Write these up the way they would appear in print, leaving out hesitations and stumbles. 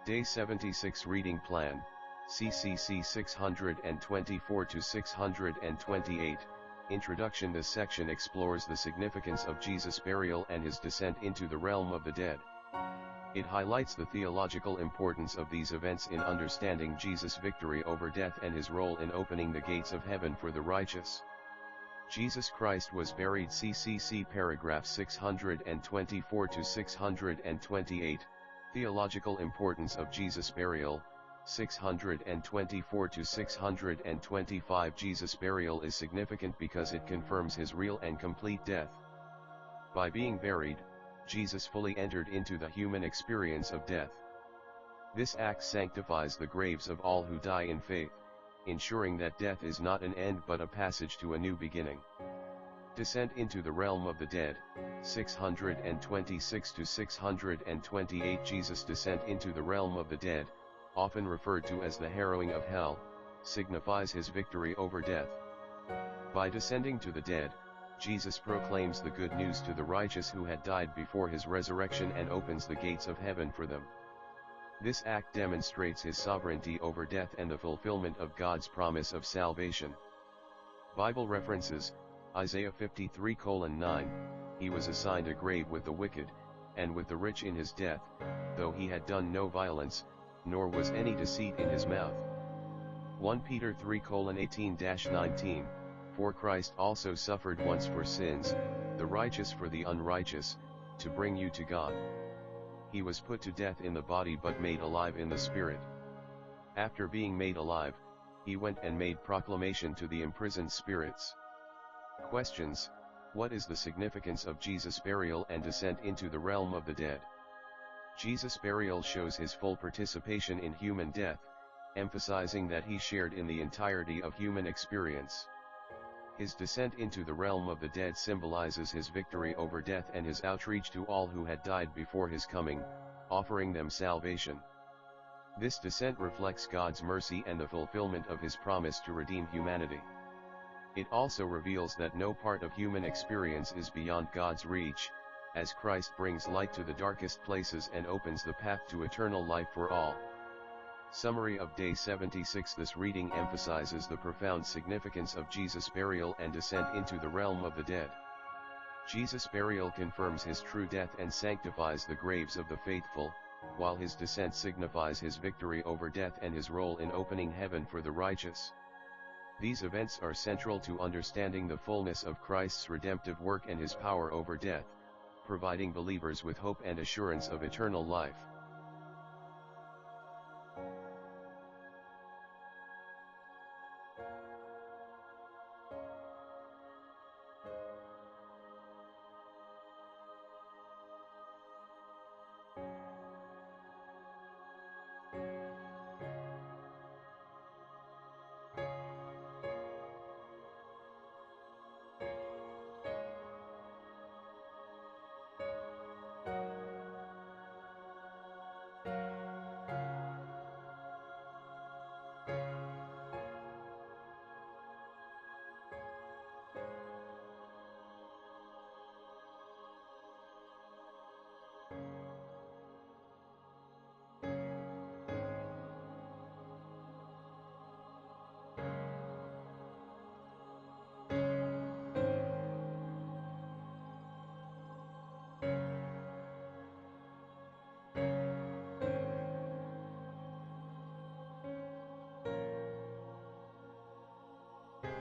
Day 76 Reading Plan, CCC 624 to 628. Introduction. This section explores the significance of Jesus' burial and his descent into the realm of the dead. It highlights the theological importance of these events in understanding Jesus' victory over death and his role in opening the gates of heaven for the righteous. Jesus Christ was buried. CCC paragraph 624 to 628. Theological importance of Jesus' burial, 624 to 625. Jesus' burial is significant because it confirms his real and complete death. By being buried, Jesus fully entered into the human experience of death. This act sanctifies the graves of all who die in faith, ensuring that death is not an end but a passage to a new beginning. Descent into the realm of the dead, 626 to 628. Jesus' descent into the realm of the dead, often referred to as the harrowing of hell, signifies his victory over death. By descending to the dead, Jesus proclaims the good news to the righteous who had died before his resurrection and opens the gates of heaven for them. This act demonstrates his sovereignty over death and the fulfillment of God's promise of salvation. Bible references: Isaiah 53:9, he was assigned a grave with the wicked, and with the rich in his death, though he had done no violence, nor was any deceit in his mouth. 1 Peter 3:18-19, for Christ also suffered once for sins, the righteous for the unrighteous, to bring you to God. He was put to death in the body but made alive in the spirit. After being made alive, he went and made proclamation to the imprisoned spirits. Questions: what is the significance of Jesus' burial and descent into the realm of the dead? Jesus' burial shows his full participation in human death, emphasizing that he shared in the entirety of human experience. His descent into the realm of the dead symbolizes his victory over death and his outreach to all who had died before his coming, offering them salvation. This descent reflects God's mercy and the fulfillment of his promise to redeem humanity. It also reveals that no part of human experience is beyond God's reach, as Christ brings light to the darkest places and opens the path to eternal life for all. Summary of Day 76. This reading emphasizes the profound significance of Jesus' burial and descent into the realm of the dead. Jesus' burial confirms his true death and sanctifies the graves of the faithful, while his descent signifies his victory over death and his role in opening heaven for the righteous. These events are central to understanding the fullness of Christ's redemptive work and his power over death, providing believers with hope and assurance of eternal life.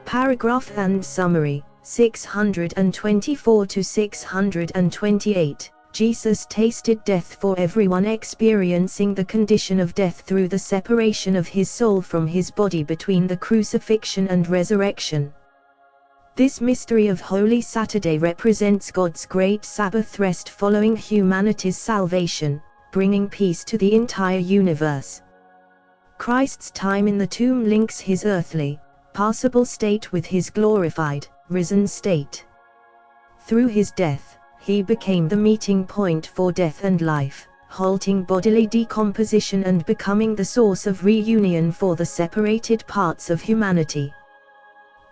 Paragraph and summary, 624 to 628. Jesus tasted death for everyone experiencing the condition of death through the separation of his soul from his body between the crucifixion and resurrection. This mystery of Holy Saturday represents God's great Sabbath rest following humanity's salvation, bringing peace to the entire universe. Christ's time in the tomb links his earthly, passable state with his glorified, risen state. Through his death, he became the meeting point for death and life, halting bodily decomposition and becoming the source of reunion for the separated parts of humanity.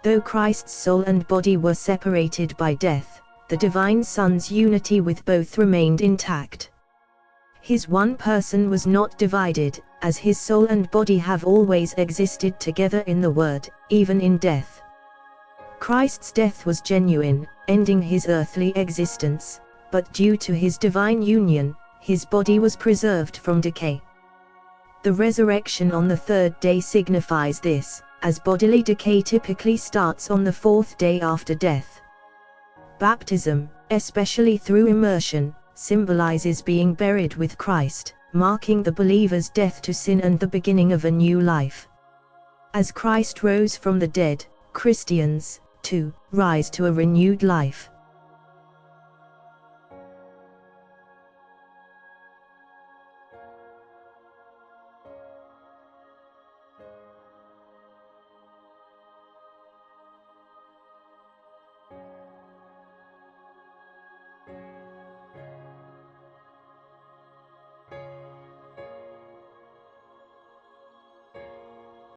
Though Christ's soul and body were separated by death, the divine Son's unity with both remained intact. His one person was not divided, as his soul and body have always existed together in the Word, even in death. Christ's death was genuine, ending his earthly existence, but due to his divine union, his body was preserved from decay. The resurrection on the third day signifies this, as bodily decay typically starts on the fourth day after death. Baptism, especially through immersion, symbolizes being buried with Christ, marking the believer's death to sin and the beginning of a new life. As Christ rose from the dead, Christians, too, rise to a renewed life.